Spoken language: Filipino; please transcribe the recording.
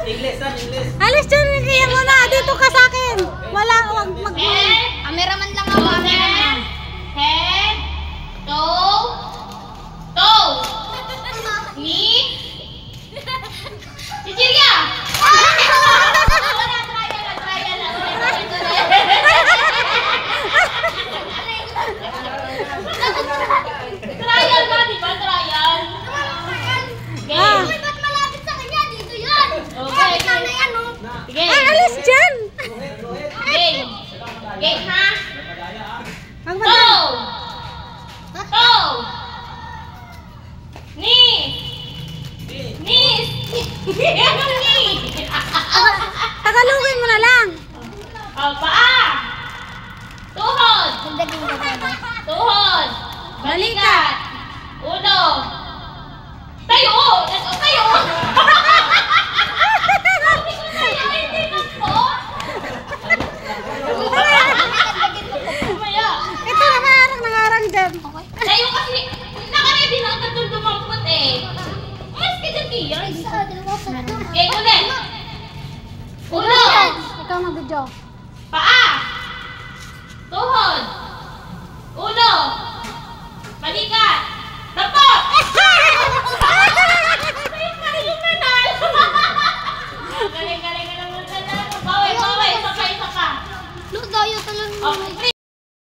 English. Alis dyan, kaya mo na. Dito ka sa akin. Wala, wag mag... Cameraman lang ako, cameraman. Head, toe, toe. Knee. Cecilia! Trial ba, di ba? Trial. Game. Ah. Ba't malapit sa kanya? Dito yan. Okay. Sige. Alis dyan. Game. Game, ha? Ang madali. Toe. Toe. Knee. Knees. Knee. Tagalogin mo na lang. Paa. Tuhod. Tuhod. Balikat. Ulo. Tayo. Tayo. Ito naman, nangarang dyan. Tayo kasi, nakaready na agad doon dumampot eh. Mas ka dyan, Tia. Okay, ulit. Ulo. Ikaw mag-video.